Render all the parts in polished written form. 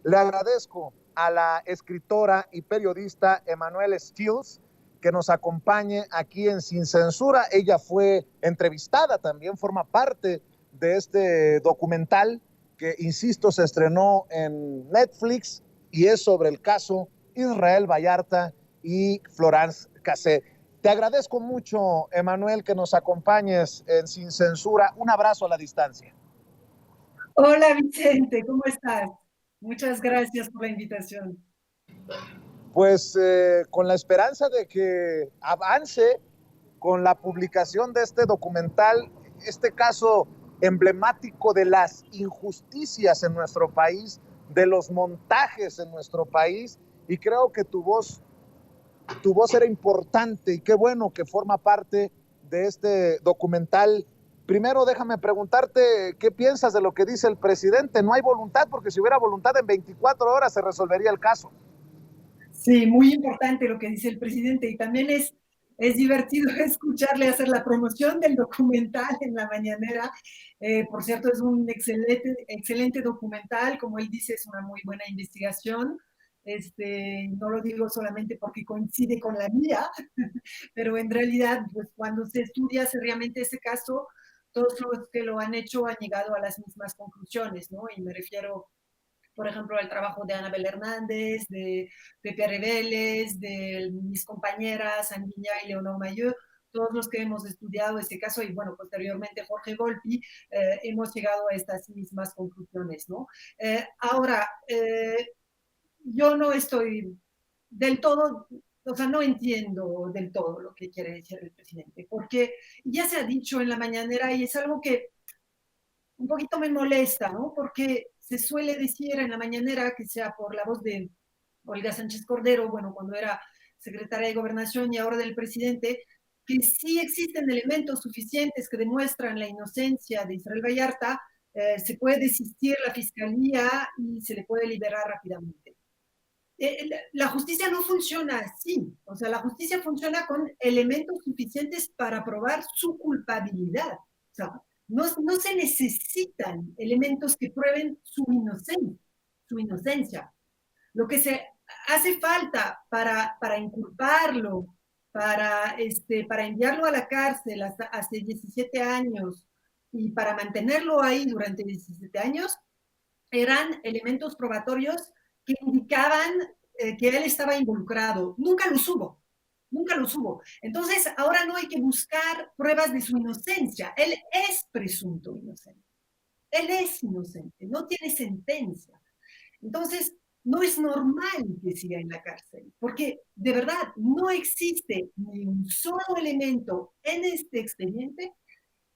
Le agradezco a la escritora y periodista Emanuelle Stills que nos acompañe aquí en Sin Censura. Ella fue entrevistada, también forma parte de este documental que, insisto, se estrenó en Netflix y es sobre el caso Israel Vallarta y Florence Cassé. Te agradezco mucho, Emanuel, que nos acompañes en Sin Censura. Un abrazo a la distancia. Hola Vicente, ¿cómo estás? Muchas gracias por la invitación. Pues con la esperanza de que avance con la publicación de este documental, este caso emblemático de las injusticias en nuestro país, de los montajes en nuestro país, y creo que tu voz era importante y qué bueno que forma parte de este documental. Primero, déjame preguntarte qué piensas de lo que dice el presidente. No hay voluntad, porque si hubiera voluntad en 24 horas se resolvería el caso. Sí, muy importante lo que dice el presidente y también es divertido escucharle hacer la promoción del documental en la mañanera. Por cierto, es un excelente documental, como él dice, es una muy buena investigación. No lo digo solamente porque coincide con la mía, pero en realidad, pues cuando se estudia seriamente ese caso, todos los que lo han hecho han llegado a las mismas conclusiones, ¿no? Y me refiero, por ejemplo, al trabajo de Anabel Hernández, de Pepe Reveles, de mis compañeras Anguiña y Leonor Mayeux, todos los que hemos estudiado este caso y, bueno, posteriormente Jorge Volpi, hemos llegado a estas mismas conclusiones, ¿no? Ahora, yo no estoy del todo, o sea, no entiendo del todo lo que quiere decir el presidente, porque ya se ha dicho en la mañanera y es algo que un poquito me molesta, ¿no? Porque se suele decir en la mañanera, que sea por la voz de Olga Sánchez Cordero, bueno, cuando era secretaria de Gobernación y ahora del presidente, que sí existen elementos suficientes que demuestran la inocencia de Israel Vallarta, se puede desistir la fiscalía y se le puede liberar rápidamente. La justicia no funciona así, o sea, la justicia funciona con elementos suficientes para probar su culpabilidad. O sea, no se necesitan elementos que prueben su inocencia. Lo que se hace falta para inculparlo, para enviarlo a la cárcel hasta hace 17 años y para mantenerlo ahí durante 17 años, eran elementos probatorios que indicaban que él estaba involucrado. Nunca los hubo, nunca los hubo. Entonces, ahora no hay que buscar pruebas de su inocencia. Él es presunto inocente. Él es inocente, no tiene sentencia. Entonces, no es normal que siga en la cárcel, porque de verdad no existe ni un solo elemento en este expediente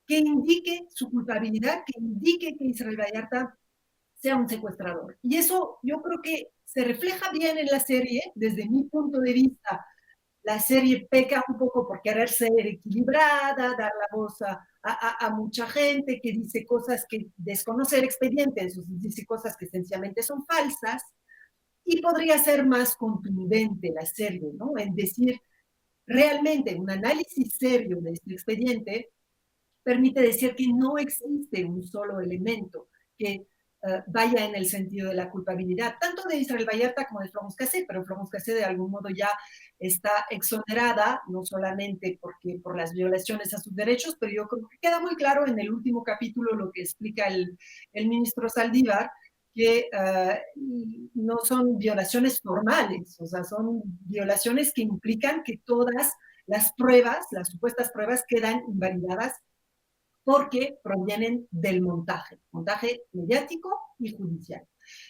que indique su culpabilidad, que indique que Israel Vallarta sea un secuestrador. Y eso yo creo que se refleja bien en la serie, desde mi punto de vista. La serie peca un poco por querer ser equilibrada, dar la voz a mucha gente que dice cosas que desconoce el expediente, dice cosas que sencillamente son falsas, y podría ser más contundente la serie, ¿no? En decir, realmente un análisis serio de este expediente permite decir que no existe un solo elemento que vaya en el sentido de la culpabilidad, tanto de Israel Vallarta como de Florence Cassé, pero Florence Cassé de algún modo ya está exonerada, no solamente por las violaciones a sus derechos, pero yo creo que queda muy claro en el último capítulo lo que explica el ministro Saldívar, que no son violaciones formales, o sea, son violaciones que implican que todas las pruebas, las supuestas pruebas, quedan invalidadas porque provienen del montaje mediático y judicial.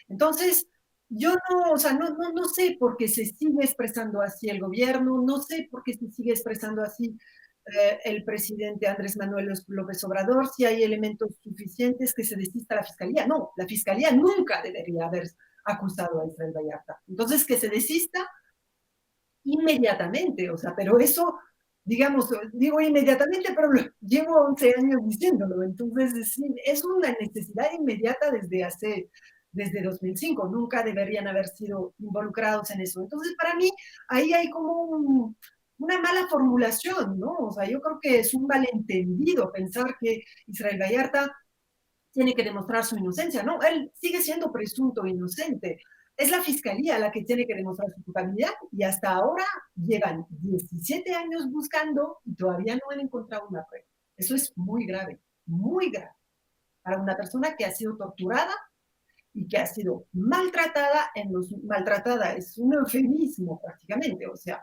Entonces, yo no, o sea, no sé por qué se sigue expresando así el gobierno, no sé por qué se sigue expresando así el presidente Andrés Manuel López Obrador, si hay elementos suficientes que se desista la fiscalía. No, la fiscalía nunca debería haber acusado a Israel Vallarta. Entonces, que se desista inmediatamente, o sea, pero eso, digamos, digo inmediatamente, pero llevo 11 años diciéndolo, entonces es una necesidad inmediata desde 2005, nunca deberían haber sido involucrados en eso. Entonces, para mí, ahí hay como una mala formulación, ¿no? O sea, yo creo que es un malentendido pensar que Israel Vallarta tiene que demostrar su inocencia, ¿no? Él sigue siendo presunto inocente. Es la fiscalía la que tiene que demostrar su culpabilidad y hasta ahora llevan 17 años buscando y todavía no han encontrado una prueba. Eso es muy grave para una persona que ha sido torturada y que ha sido maltratada es un eufemismo prácticamente, o sea,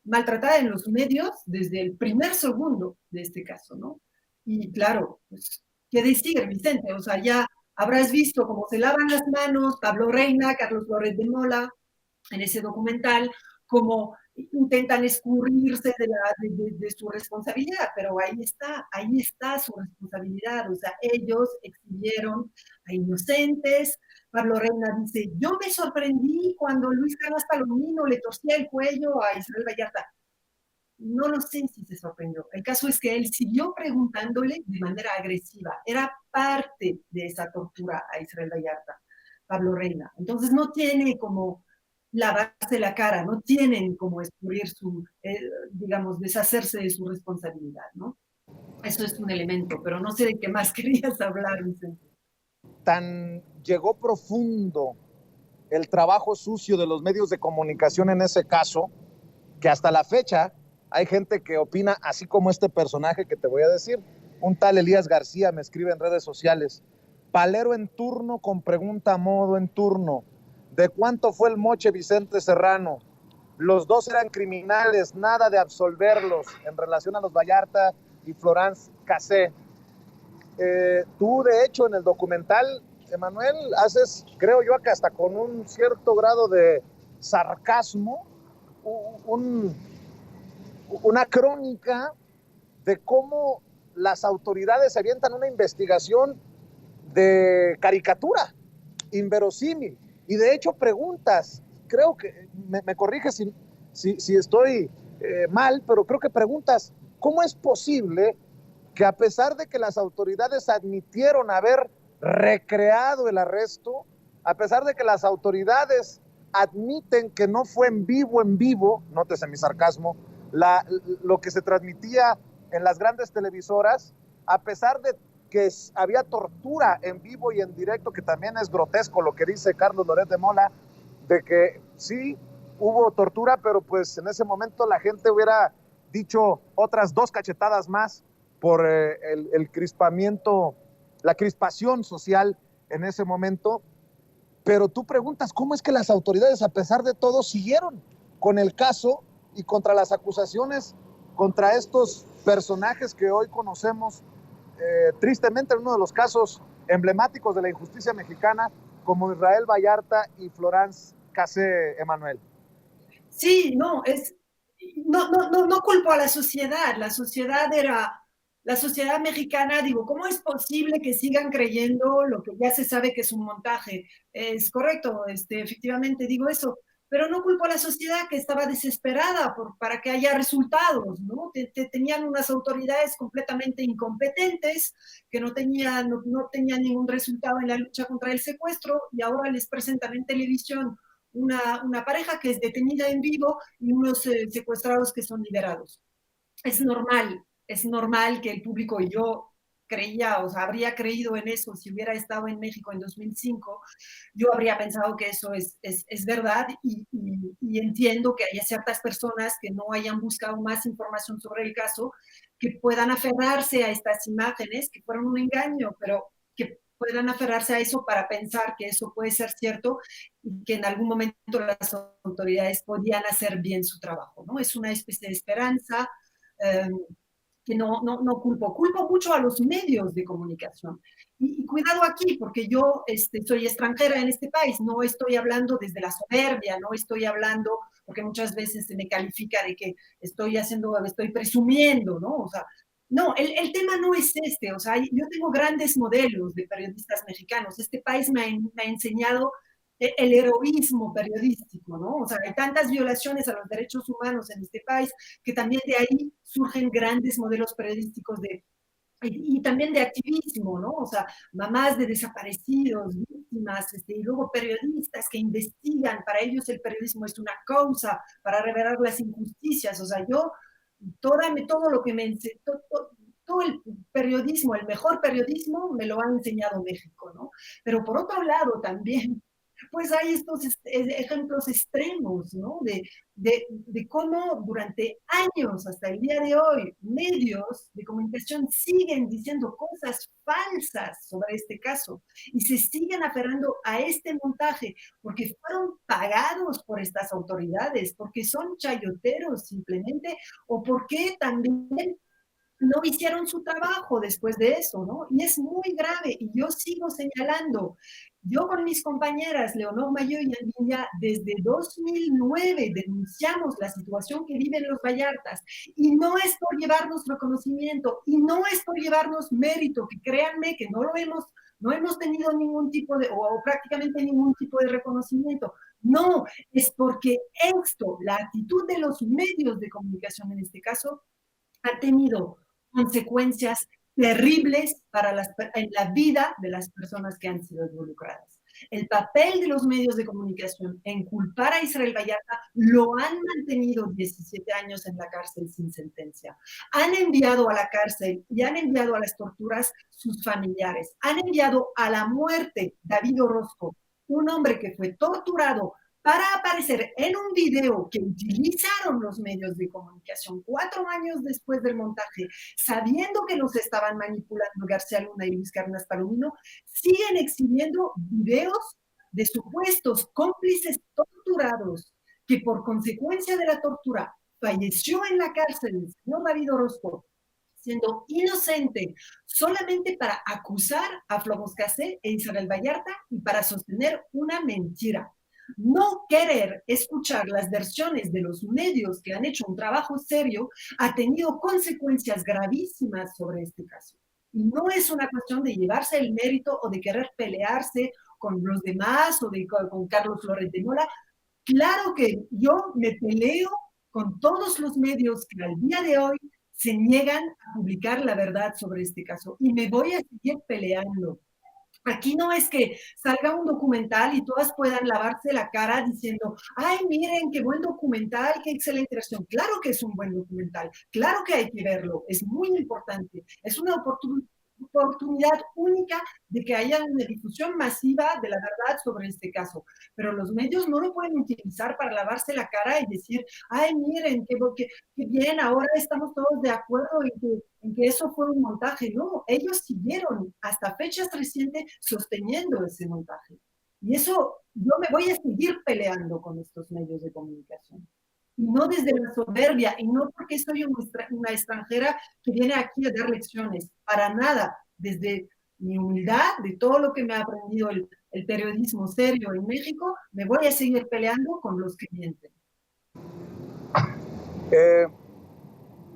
maltratada en los medios desde el primer segundo de este caso, ¿no? Y claro, pues, ¿qué decir, Vicente? O sea, ya habrás visto cómo se lavan las manos Pablo Reina, Carlos Loret de Mola, en ese documental, cómo intentan escurrirse de su responsabilidad, pero ahí está su responsabilidad, o sea, ellos exhibieron a inocentes. Pablo Reina dice, yo me sorprendí cuando Luis Carlos Palomino le torcía el cuello a Israel Vallarta. No lo sé si se sorprendió. El caso es que él siguió preguntándole de manera agresiva. Era parte de esa tortura a Israel Vallarta, Pablo Reina. Entonces no tiene como lavarse la cara, no tienen como escurrir digamos, deshacerse de su responsabilidad, ¿no? Eso es un elemento, pero no sé de qué más querías hablar, Vicente. Tan llegó profundo el trabajo sucio de los medios de comunicación en ese caso, que hasta la fecha hay gente que opina así como este personaje que te voy a decir. Un tal Elías García me escribe en redes sociales: palero en turno con pregunta a modo en turno. ¿De cuánto fue el moche Vicente Serrano? Los dos eran criminales, nada de absolverlos en relación a los Vallarta y Florence Cassé. Tú, de hecho, en el documental, Emanuel, haces, creo yo, que hasta con un cierto grado de sarcasmo, un, una crónica de cómo las autoridades avientan una investigación de caricatura, inverosímil. Y de hecho preguntas, creo que, me corrige si estoy mal, pero creo que preguntas, ¿cómo es posible que a pesar de que las autoridades admitieron haber recreado el arresto, a pesar de que las autoridades admiten que no fue en vivo, nótese mi sarcasmo, lo que se transmitía en las grandes televisoras, a pesar de que había tortura en vivo y en directo, que también es grotesco lo que dice Carlos Loret de Mola, de que sí hubo tortura, pero pues en ese momento la gente hubiera dicho otras 2 cachetadas más por el crispamiento, la crispación social en ese momento. Pero tú preguntas, ¿cómo es que las autoridades, a pesar de todo, siguieron con el caso y contra las acusaciones contra estos personajes que hoy conocemos tristemente en uno de los casos emblemáticos de la injusticia mexicana, como Israel Vallarta y Florence Cassé, Emanuel? Sí, no culpo a la sociedad mexicana, digo, ¿cómo es posible que sigan creyendo lo que ya se sabe que es un montaje? Es correcto, efectivamente digo eso, pero no culpo a la sociedad que estaba desesperada para que haya resultados, ¿no? Tenían unas autoridades completamente incompetentes que no tenían ningún resultado en la lucha contra el secuestro y ahora les presentan en televisión una pareja que es detenida en vivo y unos secuestrados que son liberados. Es normal que el público, y yo creía, o sea, habría creído en eso si hubiera estado en México en 2005, yo habría pensado que eso es verdad y entiendo que haya ciertas personas que no hayan buscado más información sobre el caso, que puedan aferrarse a estas imágenes, que fueron un engaño, pero que puedan aferrarse a eso para pensar que eso puede ser cierto y que en algún momento las autoridades podían hacer bien su trabajo, ¿no? Es una especie de esperanza, eh, que no culpo mucho a los medios de comunicación. Y cuidado aquí, porque yo soy extranjera en este país, no estoy hablando desde la soberbia, no estoy hablando, porque muchas veces se me califica de que estoy presumiendo, ¿no? O sea, no, el tema no es o sea, yo tengo grandes modelos de periodistas mexicanos, este país me ha enseñado el heroísmo periodístico, ¿no? O sea, hay tantas violaciones a los derechos humanos en este país que también de ahí surgen grandes modelos periodísticos y también de activismo, ¿no? O sea, mamás de desaparecidos, víctimas, y luego periodistas que investigan, para ellos el periodismo es una causa para revelar las injusticias, o sea, yo todo lo que me todo el periodismo, el mejor periodismo, me lo ha enseñado México, ¿no? Pero por otro lado también, pues hay estos ejemplos extremos, ¿no? De cómo durante años, hasta el día de hoy, medios de comunicación siguen diciendo cosas falsas sobre este caso y se siguen aferrando a este montaje porque fueron pagados por estas autoridades, porque son chayoteros simplemente, o porque también no hicieron su trabajo después de eso, ¿no? Y es muy grave, y yo sigo señalando, yo con mis compañeras Leonor Mayor y Andiña, desde 2009 denunciamos la situación que viven los Vallartas, y no es por llevarnos reconocimiento, y no es por llevarnos mérito, que créanme que no hemos tenido ningún tipo de, o prácticamente ningún tipo de reconocimiento. No, es porque esto, la actitud de los medios de comunicación en este caso, ha tenido consecuencias terribles para en la vida de las personas que han sido involucradas. El papel de los medios de comunicación en culpar a Israel Vallarta lo han mantenido 17 años en la cárcel sin sentencia. Han enviado a la cárcel y han enviado a las torturas sus familiares. Han enviado a la muerte David Orozco, un hombre que fue torturado para aparecer en un video que utilizaron los medios de comunicación 4 años después del montaje, sabiendo que los estaban manipulando García Luna y Luis Carnas Palomino, siguen exhibiendo videos de supuestos cómplices torturados que por consecuencia de la tortura falleció en la cárcel el señor David Orozco, siendo inocente, solamente para acusar a Flobos Cassé e Isabel Vallarta y para sostener una mentira. No querer escuchar las versiones de los medios que han hecho un trabajo serio ha tenido consecuencias gravísimas sobre este caso. Y no es una cuestión de llevarse el mérito o de querer pelearse con los demás o con Carlos Flores de Mola. Claro que yo me peleo con todos los medios que al día de hoy se niegan a publicar la verdad sobre este caso y me voy a seguir peleando. Aquí no es que salga un documental y todas puedan lavarse la cara diciendo, ay, miren, qué buen documental, qué excelente versión. Claro que es un buen documental, claro que hay que verlo, es muy importante, es una oportunidad única de que haya una difusión masiva de la verdad sobre este caso, pero los medios no lo pueden utilizar para lavarse la cara y decir, ay, miren, qué bien, ahora estamos todos de acuerdo en que eso fue un montaje. No, ellos siguieron hasta fechas recientes sosteniendo ese montaje. Y eso, yo me voy a seguir peleando con estos medios de comunicación. Y no desde la soberbia, y no porque soy una extranjera que viene aquí a dar lecciones, para nada, desde mi humildad, de todo lo que me ha aprendido el periodismo serio en México, me voy a seguir peleando con los que mienten.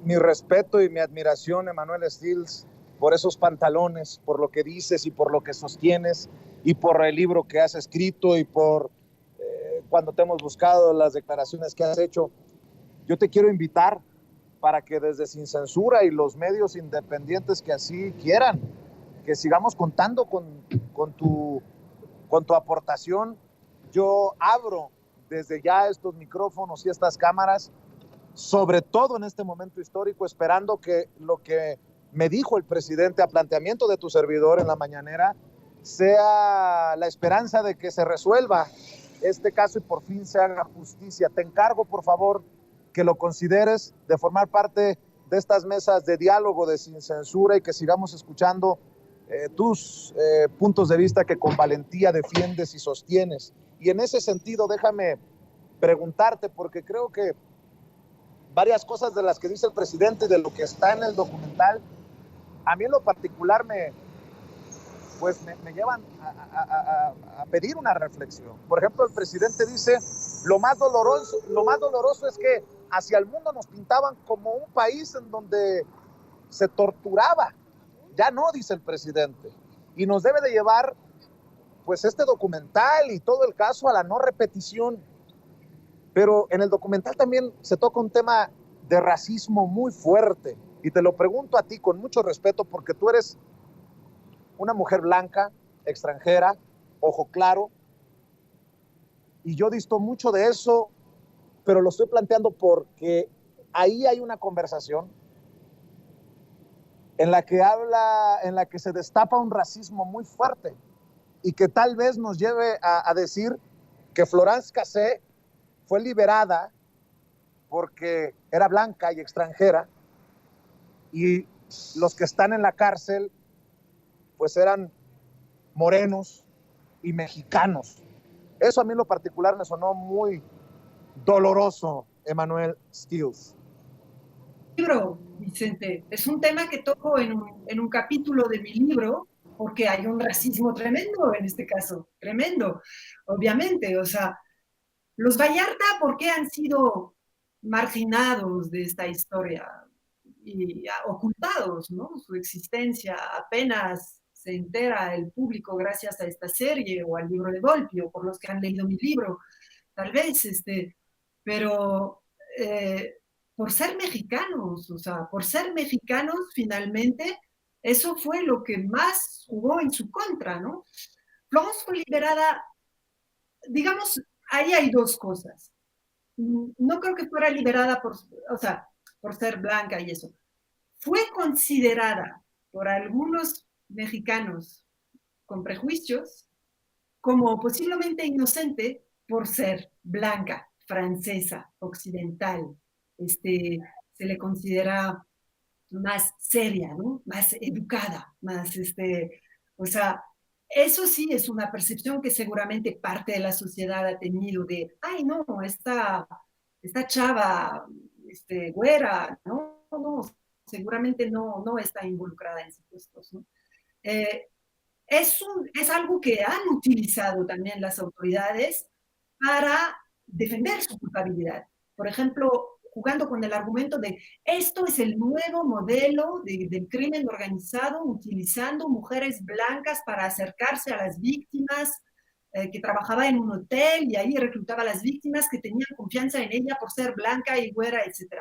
Mi respeto y mi admiración, Emanuel Stills, por esos pantalones, por lo que dices y por lo que sostienes, y por el libro que has escrito, y por cuando te hemos buscado, las declaraciones que has hecho. Yo te quiero invitar para que desde Sin Censura y los medios independientes que así quieran, que sigamos contando con tu aportación. Yo abro desde ya estos micrófonos y estas cámaras, sobre todo en este momento histórico, esperando que lo que me dijo el presidente a planteamiento de tu servidor en la mañanera sea la esperanza de que se resuelva este caso y por fin se haga justicia. Te encargo, por favor, que lo consideres de formar parte de estas mesas de diálogo de Sin Censura y que sigamos escuchando tus puntos de vista que con valentía defiendes y sostienes. Y en ese sentido, déjame preguntarte, porque creo que varias cosas de las que dice el presidente, de lo que está en el documental, a mí en lo particular me llevan a pedir una reflexión. Por ejemplo, el presidente dice, lo más doloroso es que hacia el mundo nos pintaban como un país en donde se torturaba. Ya no, dice el presidente. Y nos debe de llevar, pues, este documental y todo el caso a la no repetición. Pero en el documental también se toca un tema de racismo muy fuerte. Y te lo pregunto a ti con mucho respeto, porque tú eres una mujer blanca, extranjera, ojo claro, y yo disto mucho de eso, pero lo estoy planteando porque ahí hay una conversación en la que habla, en la que se destapa un racismo muy fuerte y que tal vez nos lleve a decir que Florence Cassé fue liberada porque era blanca y extranjera, y los que están en la cárcel pues eran morenos y mexicanos. Eso a mí en lo particular me sonó muy doloroso, Emanuel Stills. Libro, Vicente, es un tema que toco en un capítulo de mi libro, porque hay un racismo tremendo en este caso, tremendo, obviamente. O sea, los Vallarta, ¿por qué han sido marginados de esta historia y ocultados, ¿no? Su existencia apenas se entera el público gracias a esta serie o al libro de Volpi, o por los que han leído mi libro, tal vez, pero eh, por ser mexicanos, o sea, por ser mexicanos finalmente, eso fue lo que más jugó en su contra, ¿no? Florence fue liberada, digamos, ahí hay dos cosas. No creo que fuera liberada por, o sea, por ser blanca y eso. Fue considerada por algunos mexicanos con prejuicios como posiblemente inocente por ser blanca, francesa, occidental. Se le considera más seria, ¿no? Más educada, más, o sea, eso sí es una percepción que seguramente parte de la sociedad ha tenido de, ay, no, esta chava, güera, no, no, seguramente no está involucrada en supuestos, ¿no? Eh, es algo que han utilizado también las autoridades para defender su culpabilidad. Por ejemplo, jugando con el argumento de esto es el nuevo modelo del crimen organizado, utilizando mujeres blancas para acercarse a las víctimas, que trabajaba en un hotel y ahí reclutaba a las víctimas que tenían confianza en ella por ser blanca y güera, etc.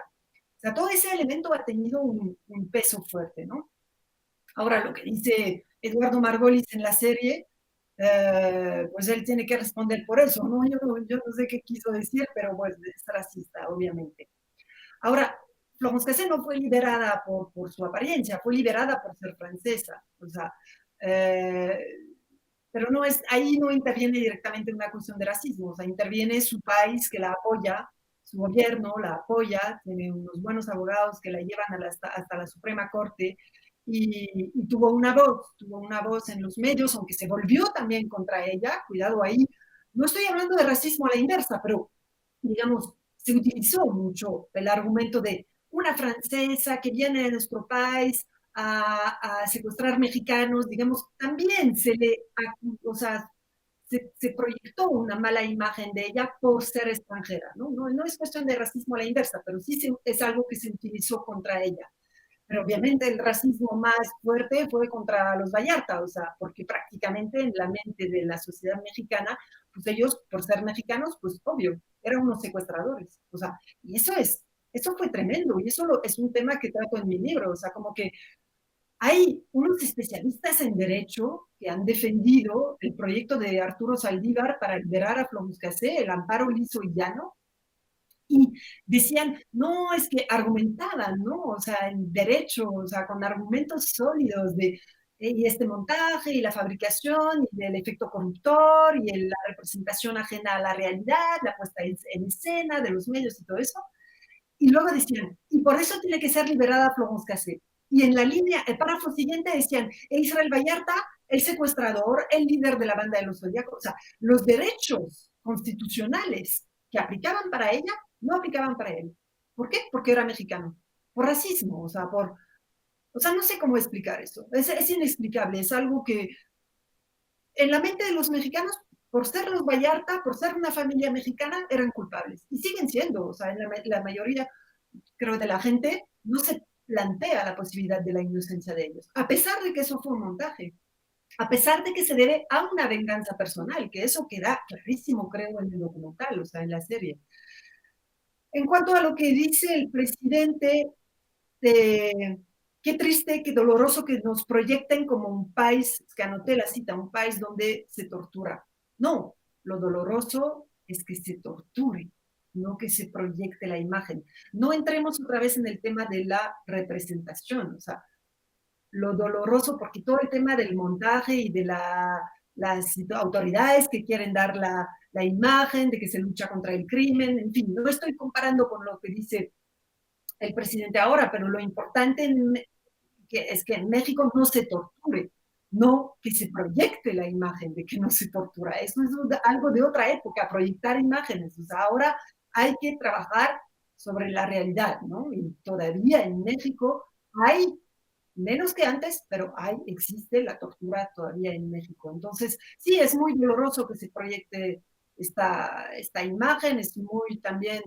O sea, todo ese elemento ha tenido un peso fuerte, ¿no? Ahora, lo que dice Eduardo Margolis en la serie, pues él tiene que responder por eso, ¿no? Yo no sé qué quiso decir, pero pues es racista, obviamente. Ahora, Florence Cassé no fue liberada por su apariencia, fue liberada por ser francesa, o sea, eh, pero no es, ahí no interviene directamente una cuestión de racismo, o sea, interviene su país que la apoya, su gobierno la apoya, tiene unos buenos abogados que la llevan hasta la Suprema Corte, y tuvo una voz en los medios, aunque se volvió también contra ella, cuidado ahí. No estoy hablando de racismo a la inversa, pero digamos, se utilizó mucho el argumento de una francesa que viene de nuestro país a secuestrar mexicanos, digamos, también o sea, se proyectó una mala imagen de ella por ser extranjera, ¿no? No es cuestión de racismo a la inversa, pero sí es algo que se utilizó contra ella. Pero obviamente el racismo más fuerte fue contra los Vallarta, o sea, porque prácticamente en la mente de la sociedad mexicana, pues ellos, por ser mexicanos, pues obvio, eran unos secuestradores, o sea, y eso fue tremendo, y es un tema que trato en mi libro, o sea, como que hay unos especialistas en derecho que han defendido el proyecto de Arturo Saldívar para liberar a Florence Cassé, el amparo liso y llano, y decían, no, es que argumentaban, ¿no? O sea, en derecho, o sea, con argumentos sólidos de y este montaje y la fabricación y el efecto corruptor y la representación ajena a la realidad, la puesta en escena de los medios y todo eso. Y luego decían, y por eso tiene que ser liberada Florence Cassé. Y en la línea, el párrafo siguiente decían, Israel Vallarta, el secuestrador, el líder de la banda de los Zodíacos. O sea, los derechos constitucionales que aplicaban para ella no aplicaban para él. ¿Por qué? Porque era mexicano. Por racismo, o sea, no sé cómo explicar eso. Es inexplicable, es algo que en la mente de los mexicanos, por ser los Vallarta, por ser una familia mexicana, eran culpables. Y siguen siendo, o sea, la mayoría, creo, de la gente no se plantea la posibilidad de la inocencia de ellos, a pesar de que eso fue un montaje, a pesar de que se debe a una venganza personal, que eso queda clarísimo, creo, en el documental, o sea, en la serie. En cuanto a lo que dice el presidente, qué triste, qué doloroso que nos proyecten como un país, que anoté la cita, un país donde se tortura. No, lo doloroso es que se torture, no que se proyecte la imagen. No entremos otra vez en el tema de la representación, o sea, lo doloroso, porque todo el tema del montaje y de las autoridades que quieren dar la imagen de que se lucha contra el crimen, en fin, no estoy comparando con lo que dice el presidente ahora, pero lo importante es que en México no se torture, no que se proyecte la imagen de que no se tortura. Eso es algo de otra época, proyectar imágenes. O sea, ahora hay que trabajar sobre la realidad, ¿no? Y todavía en México hay, menos que antes, pero existe la tortura todavía en México. Entonces, sí, es muy doloroso que se proyecte esta imagen, es muy también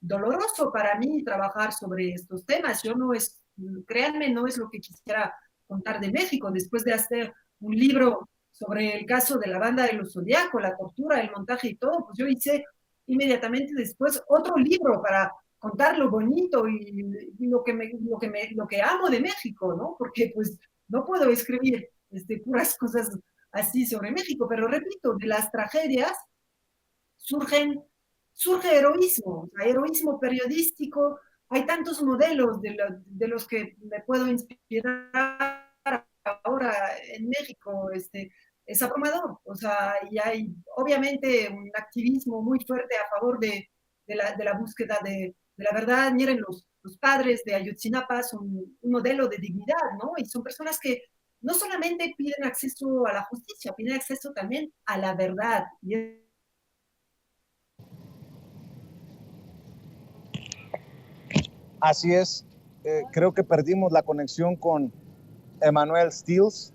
doloroso para mí trabajar sobre estos temas. Yo no es, créanme, no es lo que quisiera contar de México. Después de hacer un libro sobre el caso de la banda de los Zodiaco, la tortura, el montaje y todo, pues yo hice inmediatamente después otro libro para contar lo bonito y lo que amo de México, ¿no? Porque pues no puedo escribir puras cosas así sobre México, pero repito, de las tragedias surgen, surge heroísmo, o sea, heroísmo periodístico. Hay tantos modelos de los que me puedo inspirar ahora en México. Es abrumador, o sea, y hay obviamente un activismo muy fuerte a favor de la búsqueda de la verdad. Miren, los padres de Ayotzinapa son un modelo de dignidad, ¿no? Y son personas que no solamente piden acceso a la justicia, piden acceso también a la verdad. Y Así es, creo que perdimos la conexión con Emmanuel Stills.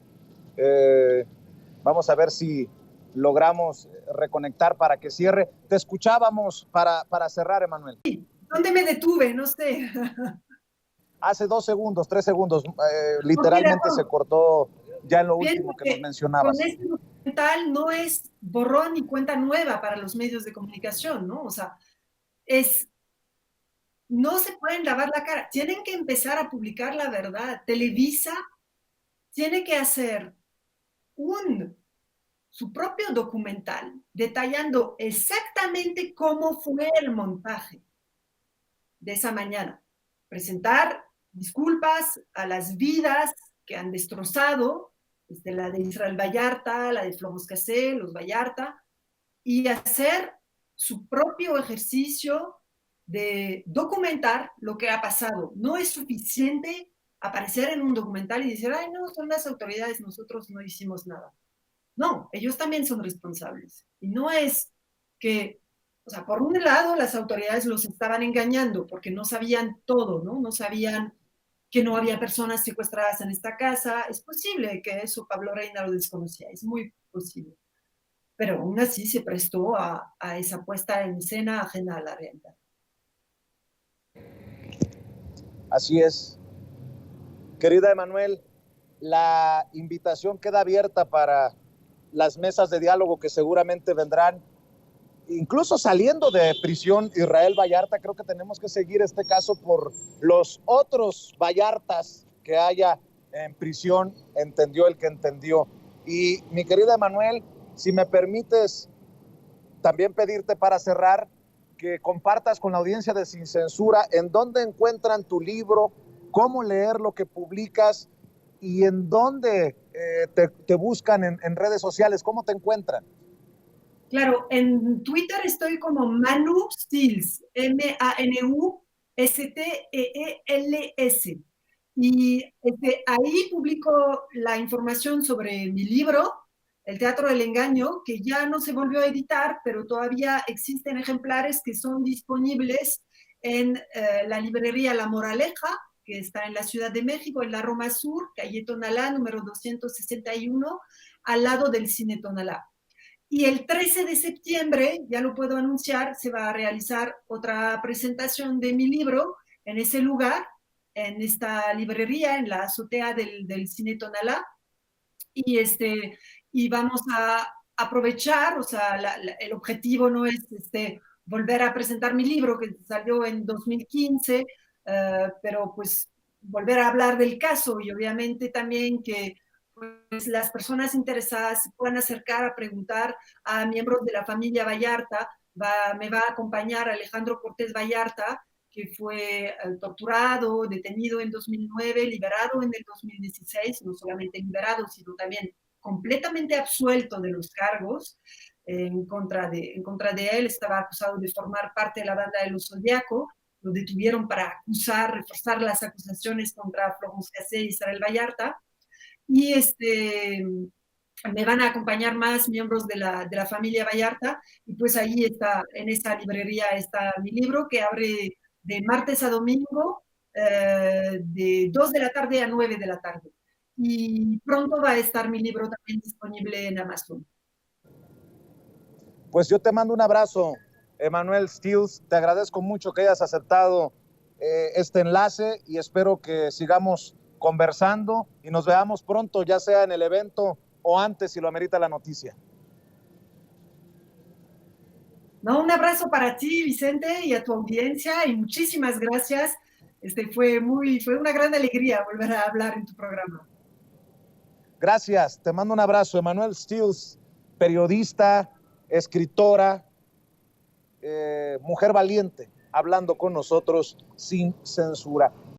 Vamos a ver si logramos reconectar para que cierre. Te escuchábamos para cerrar, Emmanuel. ¿Dónde me detuve? No sé. Hace 2 segundos, 3 segundos, literalmente se cortó ya en lo Pienso último que nos que con mencionabas. este documental no es borrón y cuenta nueva para los medios de comunicación, ¿no? O sea, no se pueden lavar la cara, tienen que empezar a publicar la verdad. Televisa tiene que hacer su propio documental detallando exactamente cómo fue el montaje de esa mañana. Presentar disculpas a las vidas que han destrozado, la de Israel Vallarta, la de Flomos Cassé, los Vallarta, y hacer su propio ejercicio de documentar lo que ha pasado. No es suficiente aparecer en un documental y decir, ay, no, son las autoridades, nosotros no hicimos nada. No, ellos también son responsables. Y no es que, o sea, por un lado las autoridades los estaban engañando porque no sabían todo, ¿no? No sabían que no había personas secuestradas en esta casa. Es posible que eso Pablo Reina lo desconocía, es muy posible. Pero aún así se prestó a esa puesta en escena ajena a la realidad. Así es. Querida Emanuel, la invitación queda abierta para las mesas de diálogo que seguramente vendrán. Incluso saliendo de prisión, Israel Vallarta, creo que tenemos que seguir este caso por los otros Vallartas que haya en prisión, entendió el que entendió. Y mi querida Emanuel, si me permites también pedirte para cerrar que compartas con la audiencia de Sin Censura en dónde encuentran tu libro, cómo leer lo que publicas y en dónde te buscan en redes sociales, cómo te encuentran. Claro, en Twitter estoy como Manu Stills, Manustels. Y ahí publico la información sobre mi libro, El Teatro del Engaño, que ya no se volvió a editar, pero todavía existen ejemplares que son disponibles en la librería La Moraleja, que está en la Ciudad de México, en la Roma Sur, calle Tonalá, número 261, al lado del Cine Tonalá. Y el 13 de septiembre, ya lo puedo anunciar, se va a realizar otra presentación de mi libro en ese lugar, en esta librería, en la azotea del Cine Tonalá. Y, y vamos a aprovechar, o sea, el objetivo no es volver a presentar mi libro que salió en 2015, pero pues volver a hablar del caso y obviamente también que pues, las personas interesadas se puedan acercar a preguntar a miembros de la familia Vallarta. Me va a acompañar Alejandro Cortés Vallarta, que fue torturado, detenido en 2009, liberado en el 2016, no solamente liberado, sino también completamente absuelto de los cargos en contra de él. Estaba acusado de formar parte de la banda de los Zodiaco. Lo detuvieron para acusar, reforzar las acusaciones contra Florence Cassé y Israel Vallarta. Y me van a acompañar más miembros de la familia Vallarta, y pues ahí está, en esa librería está mi libro, que abre de martes a domingo, de 2 de la tarde a 9 de la tarde. Y pronto va a estar mi libro también disponible en Amazon. Pues yo te mando un abrazo, Emanuel Stills. Te agradezco mucho que hayas aceptado este enlace y espero que sigamos conversando y nos veamos pronto, ya sea en el evento o antes, si lo amerita la noticia. No, un abrazo para ti, Vicente, y a tu audiencia, y muchísimas gracias. Fue una gran alegría volver a hablar en tu programa. Gracias, te mando un abrazo, Emanuel Stills, periodista, escritora, mujer valiente, hablando con nosotros sin censura.